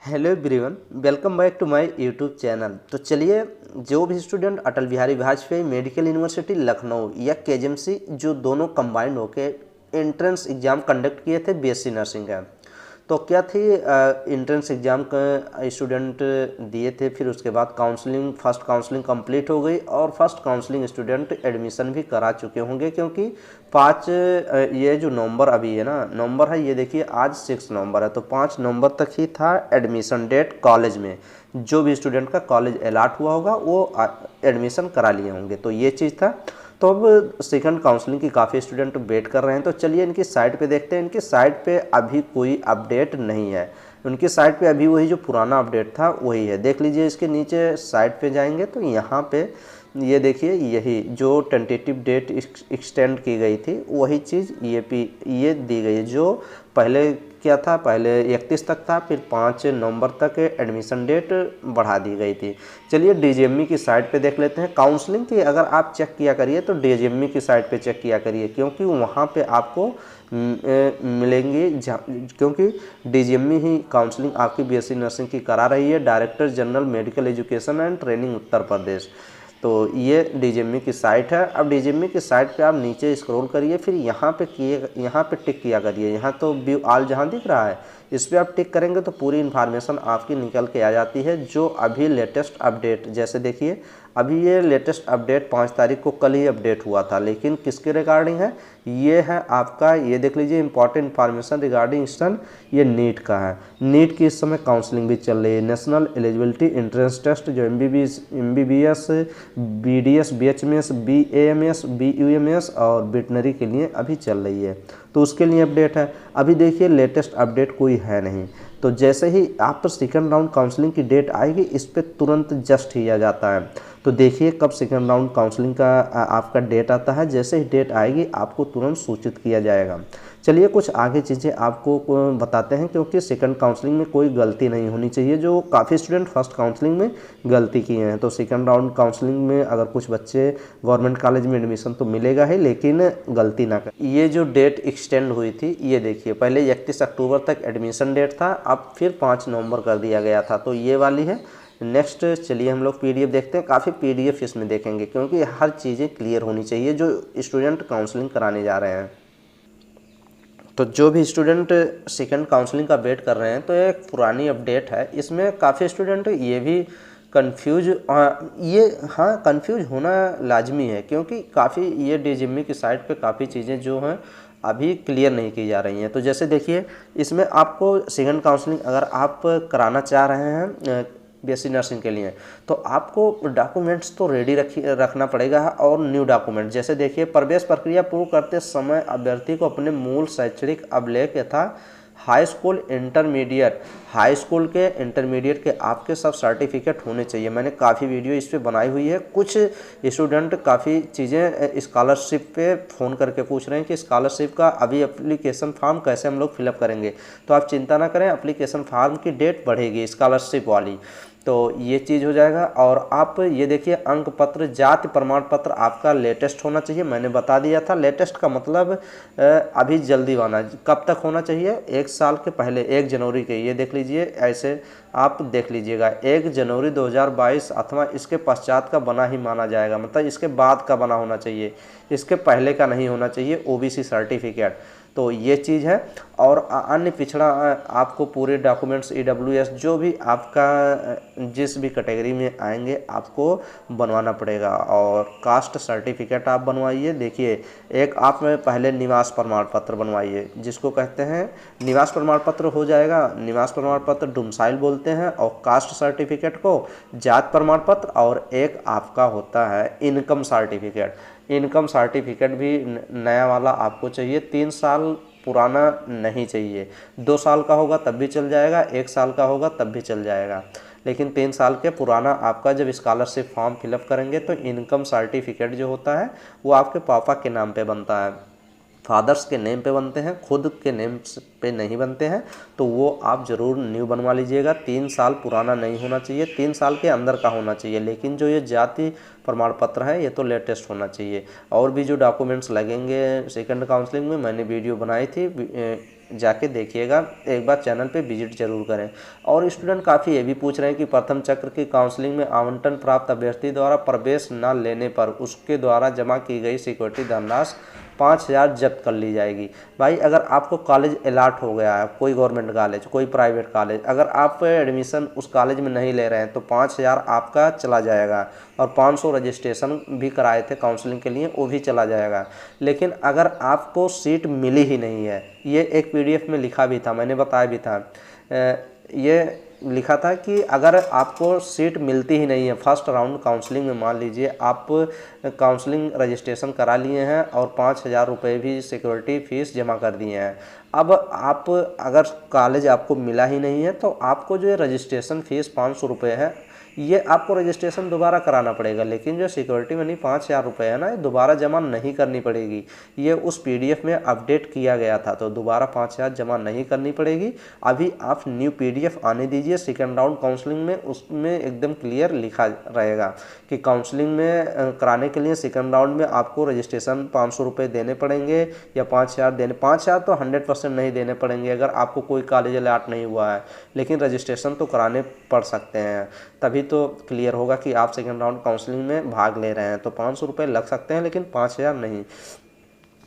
Hello everyone, welcome back to my YouTube channel. तो चलिए, जो भी student Atal Bihari Vajpayee medical university Lucknow या केजेएमसी जो दोनों कंबाइंड होकर एंट्रेंस एग्ज़ाम कंडक्ट किए थे बीएससी नर्सिंग का, तो क्या थी एंट्रेंस एग्ज़ाम का स्टूडेंट दिए थे। फिर उसके बाद काउंसलिंग, फर्स्ट काउंसलिंग कंप्लीट हो गई और फर्स्ट काउंसलिंग स्टूडेंट एडमिशन भी करा चुके होंगे, क्योंकि 5 ये जो नवंबर अभी है ना, नवंबर है, ये देखिए आज 6 नवंबर है, तो 5 नवंबर तक ही था एडमिशन डेट कॉलेज में। जो भी स्टूडेंट का कॉलेज अलॉट हुआ होगा वो एडमिशन करा लिए होंगे, तो ये चीज़ था। तो अब सेकंड काउंसलिंग की काफ़ी स्टूडेंट वेट कर रहे हैं, तो चलिए इनकी साइट पे देखते हैं। इनकी साइट पे अभी कोई अपडेट नहीं है, उनकी साइट पे अभी वही जो पुराना अपडेट था वही है। देख लीजिए, इसके नीचे साइट पे जाएंगे तो यहाँ पे ये देखिए, यही जो टेंटेटिव डेट एक्सटेंड की गई थी वही चीज़ ये दी गई है। जो पहले क्या था, पहले 31 तक था, फिर 5 नवंबर तक एडमिशन डेट बढ़ा दी गई थी। चलिए डीजीएमई की साइट पे देख लेते हैं। काउंसलिंग की अगर आप चेक किया करिए तो डीजीएमई की साइट पे चेक किया करिए, क्योंकि वहाँ पे आपको मिलेंगी, क्योंकि डीजीएमई ही काउंसलिंग आपकी बीएससी नर्सिंग की करा रही है। Director general medical education and training Uttar Pradesh, तो ये डीजीएमई की साइट है। अब डीजीएमई की साइट पे आप नीचे स्क्रॉल करिए, फिर यहाँ पे टिक किया करिए। यहाँ तो व्यू ऑल जहाँ दिख रहा है, इस पर आप टिक करेंगे तो पूरी इन्फॉर्मेशन आपकी निकल के आ जाती है, जो अभी लेटेस्ट अपडेट। जैसे देखिए, अभी ये लेटेस्ट अपडेट 5 तारीख को कल ही अपडेट हुआ था, लेकिन किसके रिगार्डिंग है, ये है आपका, ये देख लीजिए, इंपॉर्टेंट इन्फॉर्मेशन रिगार्डिंग ईस्टर्न, ये नीट का है। नीट की इस समय काउंसलिंग भी चल रही है। नेशनल एलिजिबिलिटी एंट्रेंस टेस्ट जो MBBS, BDS, BHMS, BAMS, BUMS और वेटनरी के लिए अभी चल रही है, तो उसके लिए अपडेट है। अभी देखिए लेटेस्ट अपडेट कोई है नहीं, तो जैसे ही आप पर सेकंड राउंड काउंसलिंग की डेट आएगी, इस पर तुरंत जस्ट ही आ जाता है। तो देखिए कब सेकंड राउंड काउंसलिंग का आपका डेट आता है। जैसे ही डेट आएगी आपको तुरंत सूचित किया जाएगा। चलिए कुछ आगे चीज़ें आपको बताते हैं, क्योंकि सेकंड काउंसलिंग में कोई गलती नहीं होनी चाहिए। जो काफ़ी स्टूडेंट फर्स्ट काउंसलिंग में गलती किए हैं, तो सेकंड राउंड काउंसलिंग में अगर कुछ बच्चे गवर्नमेंट कॉलेज में एडमिशन तो मिलेगा ही, लेकिन गलती ना कर। ये जो डेट एक्सटेंड हुई थी, ये देखिए, पहले 31 अक्टूबर तक एडमिशन डेट था, अब फिर 5 नवंबर कर दिया गया था, तो ये वाली है। नेक्स्ट चलिए हम लोग पीडीएफ देखते हैं। काफ़ी पीडीएफ इसमें देखेंगे, क्योंकि हर चीज़ें क्लियर होनी चाहिए जो स्टूडेंट काउंसलिंग कराने जा रहे हैं। तो जो भी स्टूडेंट सेकंड काउंसलिंग का वेट कर रहे हैं, तो एक पुरानी अपडेट है, इसमें काफ़ी स्टूडेंट ये भी कंफ्यूज, कंफ्यूज होना लाजमी है, क्योंकि काफ़ी ये डीजीएमई की साइट पे काफ़ी चीज़ें जो हैं अभी क्लियर नहीं की जा रही हैं। तो जैसे देखिए, इसमें आपको सेकंड काउंसलिंग अगर आप कराना चाह रहे हैं बीएससी नर्सिंग के लिए, तो आपको डॉक्यूमेंट्स तो रेडी रखना पड़ेगा, और न्यू डॉक्यूमेंट। जैसे देखिए, प्रवेश प्रक्रिया पूर्ण करते समय अभ्यर्थी को अपने मूल शैक्षणिक अभिलेख यथा high school, intermediate, high school के, इंटरमीडिएट के आपके सब सर्टिफिकेट होने चाहिए। मैंने काफ़ी वीडियो इस पे बनाई हुई है। कुछ स्टूडेंट काफ़ी चीज़ें स्कॉलरशिप पे फ़ोन करके पूछ रहे हैं कि स्कॉलरशिप का अभी एप्लीकेशन फॉर्म कैसे हम लोग फिलअप करेंगे। तो आप चिंता ना करें, एप्लीकेशन फॉर्म की डेट बढ़ेगी स्कॉलरशिप वाली, तो ये चीज़ हो जाएगा। और आप ये देखिए, अंक पत्र, जाति प्रमाण पत्र आपका लेटेस्ट होना चाहिए। मैंने बता दिया था, लेटेस्ट का मतलब अभी जल्दी वाला। कब तक होना चाहिए, 1 साल के पहले, 1 जनवरी के। ये देख लीजिए, ऐसे आप देख लीजिएगा, 1 जनवरी 2022 अथवा इसके पश्चात का बना ही माना जाएगा, मतलब इसके बाद का बना होना चाहिए, इसके पहले का नहीं होना चाहिए ओबीसी सर्टिफिकेट। तो ये चीज़ है। और अन्य पिछड़ा आपको पूरे डॉक्यूमेंट्स, ईडब्ल्यूएस, जो भी आपका जिस भी कैटेगरी में आएंगे आपको बनवाना पड़ेगा। और कास्ट सर्टिफिकेट आप बनवाइए। देखिए, एक आप में पहले निवास प्रमाण पत्र बनवाइए, जिसको कहते हैं निवास प्रमाण पत्र हो जाएगा। निवास प्रमाण पत्र डोमिसाइल बोलते हैं, और कास्ट सर्टिफिकेट को जात प्रमाण पत्र, और एक आपका होता है इनकम सर्टिफिकेट। इनकम सर्टिफिकेट भी नया वाला आपको चाहिए, 3 साल पुराना नहीं चाहिए। 2 साल का होगा तब भी चल जाएगा, 1 साल का होगा तब भी चल जाएगा, लेकिन 3 साल के पुराना आपका जब स्कॉलरशिप फॉर्म फिलअप करेंगे तो इनकम सर्टिफिकेट जो होता है वो आपके पापा के नाम पे बनता है। फादर्स के नेम पे बनते हैं, खुद के नेम पे नहीं बनते हैं, तो वो आप ज़रूर न्यू बनवा लीजिएगा। 3 साल पुराना नहीं होना चाहिए, 3 साल के अंदर का होना चाहिए। लेकिन जो ये जाति प्रमाण पत्र है ये तो लेटेस्ट होना चाहिए। और भी जो डॉक्यूमेंट्स लगेंगे सेकंड काउंसलिंग में मैंने वीडियो बनाई थी, जाके देखिएगा, एक बार चैनल पे विजिट जरूर करें। और स्टूडेंट काफ़ी ये भी पूछ रहे हैं कि प्रथम चक्र की काउंसलिंग में आवंटन प्राप्त अभ्यर्थी द्वारा प्रवेश न लेने पर उसके द्वारा जमा की गई सिक्योरिटी धनराशि 5,000 जब्त कर ली जाएगी। भाई अगर आपको कॉलेज अलाट हो गया है, कोई गवर्नमेंट कॉलेज, कोई प्राइवेट कॉलेज, अगर आप एडमिशन उस कॉलेज में नहीं ले रहे हैं तो 5,000 आपका चला जाएगा। और 500 रजिस्ट्रेशन भी कराए थे काउंसलिंग के लिए, वो भी चला जाएगा। लेकिन अगर आपको सीट मिली ही नहीं है, ये एक PDF में लिखा भी था, मैंने बताया भी था, ये लिखा था कि अगर आपको सीट मिलती ही नहीं है फर्स्ट राउंड काउंसलिंग में, मान लीजिए आप काउंसलिंग रजिस्ट्रेशन करा लिए हैं और 5,000 रुपये भी सिक्योरिटी फीस जमा कर दिए हैं, अब आप अगर कॉलेज आपको मिला ही नहीं है तो आपको जो रजिस्ट्रेशन फ़ीस 500 रुपये है, ये आपको रजिस्ट्रेशन दोबारा कराना पड़ेगा। लेकिन जो सिक्योरिटी मनी 5,000 रुपये है ना, ये दोबारा जमा नहीं करनी पड़ेगी। ये उस PDF में अपडेट किया गया था, तो दोबारा 5,000 जमा नहीं करनी पड़ेगी। अभी आप न्यू PDF आने दीजिए सेकेंड राउंड काउंसलिंग में, उसमें एकदम क्लियर लिखा रहेगा कि काउंसलिंग में कराने के लिए सेकेंड राउंड में आपको रजिस्ट्रेशन 500 रुपये देने पड़ेंगे या 5,000 देने। 5,000 तो 100% नहीं देने पड़ेंगे अगर आपको कोई कॉलेज अलॉट नहीं हुआ है, लेकिन रजिस्ट्रेशन तो कराने पड़ सकते हैं। तभी तो क्लियर होगा कि आप सेकेंड राउंड काउंसलिंग में भाग ले रहे हैं। तो 500 रुपये लग सकते हैं लेकिन 5,000 नहीं।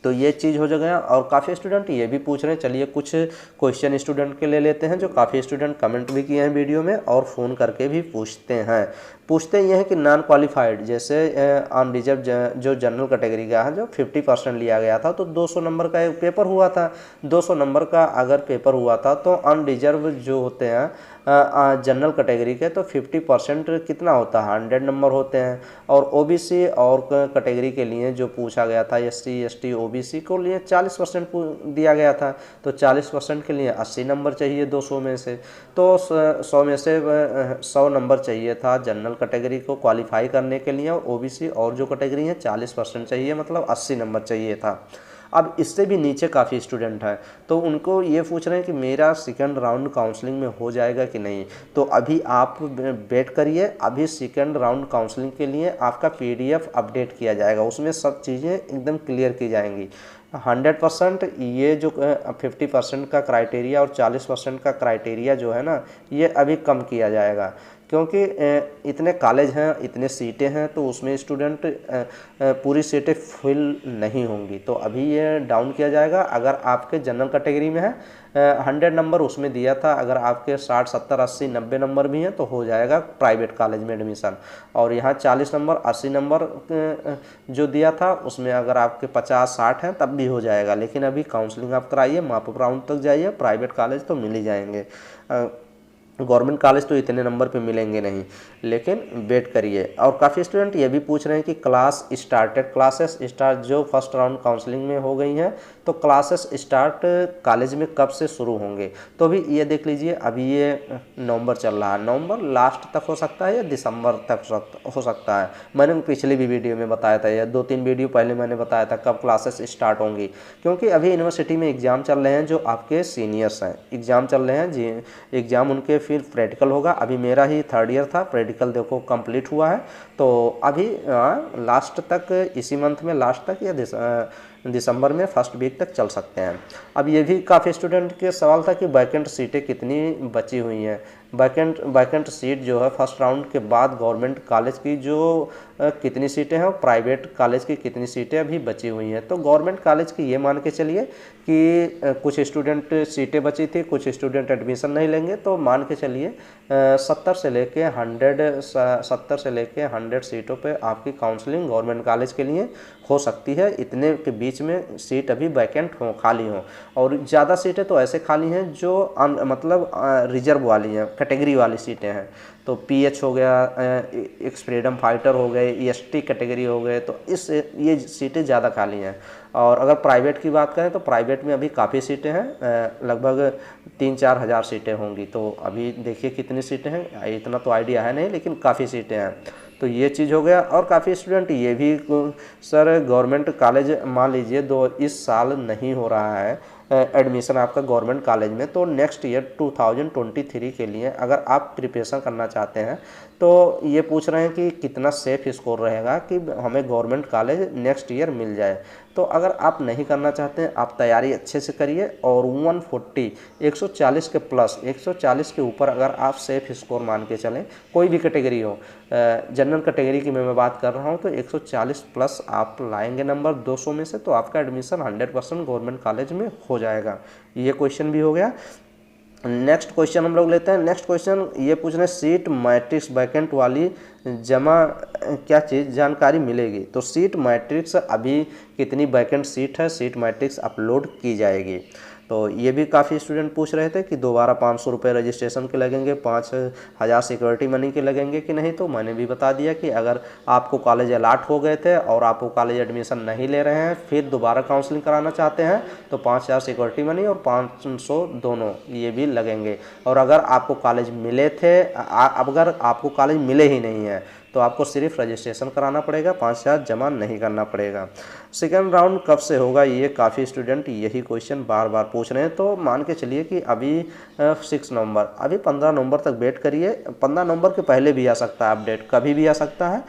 तो ये चीज़ हो जाएगा। और काफ़ी स्टूडेंट ये भी पूछ रहे हैं, चलिए कुछ क्वेश्चन स्टूडेंट के ले लेते हैं, जो काफ़ी स्टूडेंट कमेंट भी किए हैं वीडियो में और फ़ोन करके भी पूछते हैं ये हैं कि नॉन क्वालिफाइड, जैसे अनरिजर्व जो जनरल कैटेगरी का है, जो 50% लिया गया था, तो 200 नंबर का एक पेपर हुआ था। 200 नंबर का अगर पेपर हुआ था तो अनरिजर्व जो होते हैं जनरल कैटेगरी के, तो 50% कितना होता है, 100 नंबर होते हैं। और OBC और कैटेगरी के लिए जो पूछा गया था, SC ST OBC को लिए 40% दिया गया था, तो 40% के लिए 80 नंबर चाहिए 200 में से। तो 100 में से 100 नंबर चाहिए था जनरल कैटेगरी को क्वालिफाई करने के लिए, और OBC और जो कैटेगरी है 40% चाहिए, मतलब 80 नंबर चाहिए था। अब इससे भी नीचे काफ़ी स्टूडेंट हैं, तो उनको ये पूछ रहे हैं कि मेरा सेकंड राउंड काउंसलिंग में हो जाएगा कि नहीं। तो अभी आप वेट करिए, अभी सेकंड राउंड काउंसलिंग के लिए आपका PDF अपडेट किया जाएगा, उसमें सब चीज़ें एकदम क्लियर की जाएंगी। 100% ये जो 50% का क्राइटेरिया और 40% का क्राइटेरिया जो है ना, ये अभी कम किया जाएगा, क्योंकि इतने कॉलेज हैं, इतने सीटें हैं, तो उसमें स्टूडेंट पूरी सीटें फिल नहीं होंगी। तो अभी ये डाउन किया जाएगा। अगर आपके जनरल कैटेगरी में है 100 नंबर उसमें दिया था, अगर आपके 60 70 80 90 नंबर भी हैं तो हो जाएगा प्राइवेट कॉलेज में एडमिशन। और यहाँ 40 नंबर 80 नंबर जो दिया था उसमें अगर आपके 50 60 हैं तब भी हो जाएगा। लेकिन अभी काउंसलिंग आप कराइए, माप राउंड तक जाइए, प्राइवेट कॉलेज तो मिल ही जाएंगे। गवर्नमेंट कॉलेज तो इतने नंबर पे मिलेंगे नहीं, लेकिन वेट करिए। और काफ़ी स्टूडेंट ये भी पूछ रहे हैं कि क्लासेस स्टार्ट जो फर्स्ट राउंड काउंसलिंग में हो गई हैं, तो क्लासेस स्टार्ट कॉलेज में कब से शुरू होंगे। तो अभी ये देख लीजिए, अभी ये नवंबर चल रहा है, नवंबर लास्ट तक हो सकता है या दिसंबर तक हो सकता है। मैंने पिछली भी वीडियो में बताया था, या 2-3 वीडियो पहले मैंने बताया था कब क्लासेस स्टार्ट होंगी, क्योंकि अभी यूनिवर्सिटी में एग्ज़ाम चल रहे हैं, जो आपके सीनियर्स हैं एग्ज़ाम चल रहे हैं जी, एग्ज़ाम उनके फिर प्रैक्टिकल होगा। अभी मेरा ही 3rd ईयर था, प्रैक्टिकल देखो कंप्लीट हुआ है, तो अभी लास्ट तक, इसी मंथ में लास्ट तक या दिसंबर में फर्स्ट वीक तक चल सकते हैं। अब ये भी काफ़ी स्टूडेंट के सवाल था कि वैकेंट सीटें कितनी बची हुई हैं। वैकेंट सीट जो है फर्स्ट राउंड के बाद गवर्नमेंट कॉलेज की जो कितनी सीटें हैं और प्राइवेट कॉलेज की कितनी सीटें अभी बची हुई हैं। तो गवर्नमेंट कॉलेज की ये मान के चलिए कि कुछ स्टूडेंट सीटें बची थी, कुछ स्टूडेंट एडमिशन नहीं लेंगे, तो मान के चलिए 70 से लेके 100 सीटों पे आपकी काउंसलिंग गवर्नमेंट कॉलेज के लिए हो सकती है। इतने के बीच में सीट अभी वैकेंट हो, खाली हों। और ज़्यादा सीटें तो ऐसे खाली हैं जो मतलब रिजर्व वाली हैं, कैटेगरी वाली सीटें हैं। तो PH हो गया, एक्स फ्रीडम फाइटर हो गए, EST कैटेगरी हो गए, तो ये सीटें ज़्यादा खाली हैं। और अगर प्राइवेट की बात करें तो प्राइवेट में अभी काफ़ी सीटें हैं, लगभग 3-4 हज़ार सीटें होंगी। तो अभी देखिए कितनी सीटें हैं, इतना तो आइडिया है नहीं, लेकिन काफ़ी सीटें हैं। तो ये चीज़ हो गया। और काफ़ी स्टूडेंट ये भी सर गवर्नमेंट कॉलेज मान लीजिए इस साल नहीं हो रहा है एडमिशन आपका गवर्नमेंट कॉलेज में, तो नेक्स्ट ईयर 2023 के लिए अगर आप प्रिपरेशन करना चाहते हैं तो ये पूछ रहे हैं कि कितना सेफ स्कोर रहेगा कि हमें गवर्नमेंट कॉलेज नेक्स्ट ईयर मिल जाए। तो अगर आप नहीं करना चाहते हैं, आप तैयारी अच्छे से करिए और 140 के प्लस 140 के ऊपर अगर आप सेफ स्कोर मान के चलें, कोई भी कैटेगरी हो, जनरल कैटेगरी की मैं बात कर रहा हूं, तो 140 प्लस आप लाएंगे नंबर 200 में से, तो आपका एडमिशन 100% गवर्नमेंट कॉलेज में हो जाएगा। ये क्वेश्चन भी हो गया। नेक्स्ट क्वेश्चन हम लोग लेते हैं। नेक्स्ट क्वेश्चन ये पूछ रहे हैं सीट मैट्रिक्स वैकेंट वाली जमा क्या चीज़ जानकारी मिलेगी। तो सीट मैट्रिक्स अभी कितनी वैकेंट सीट है, सीट मैट्रिक्स अपलोड की जाएगी। तो ये भी काफ़ी स्टूडेंट पूछ रहे थे कि दोबारा 500 रुपये रजिस्ट्रेशन के लगेंगे, 5000 सिक्योरिटी मनी के लगेंगे कि नहीं। तो मैंने भी बता दिया कि अगर आपको कॉलेज अलाट हो गए थे और आपको कॉलेज एडमिशन नहीं ले रहे हैं, फिर दोबारा काउंसलिंग कराना चाहते हैं, तो 5000 सिक्योरिटी मनी और 500 दोनों ये भी लगेंगे। और अगर आपको कॉलेज मिले थे, अगर आपको कॉलेज मिले ही नहीं है, तो आपको सिर्फ रजिस्ट्रेशन कराना पड़ेगा, 5000 जमा नहीं करना पड़ेगा। सेकेंड राउंड कब से होगा, ये काफ़ी स्टूडेंट यही क्वेश्चन बार बार पूछ रहे हैं। तो मान के चलिए कि अभी 6 नवंबर, अभी 15 नवंबर तक वेट करिए। 15 नवंबर के पहले भी आ सकता है अपडेट, कभी भी आ सकता है।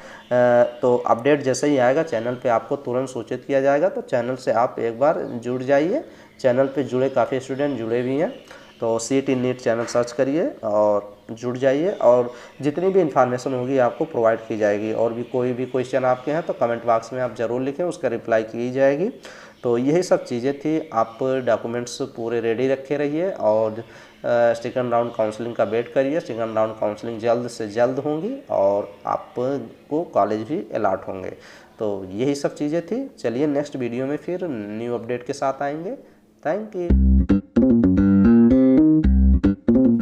तो अपडेट जैसे ही आएगा चैनल पे आपको तुरंत सूचित किया जाएगा। तो चैनल से आप एक बार जुड़ जाइए। चैनल पे जुड़े काफ़ी स्टूडेंट जुड़े भी हैं, तो CET नीट चैनल सर्च करिए और जुड़ जाइए, और जितनी भी इन्फॉर्मेशन होगी आपको प्रोवाइड की जाएगी। और भी कोई भी क्वेश्चन आपके हैं तो कमेंट बॉक्स में आप ज़रूर लिखें, उसका रिप्लाई की जाएगी। तो यही सब चीज़ें थी। आप डॉक्यूमेंट्स पूरे रेडी रखे रहिए और सेकंड राउंड काउंसलिंग का वेट करिए। सेकंड राउंड काउंसलिंग जल्द से जल्द होंगी और आपको कॉलेज भी अलाट होंगे। तो यही सब चीज़ें थी। चलिए नेक्स्ट वीडियो में फिर न्यू अपडेट के साथ आएंगे। Thank you.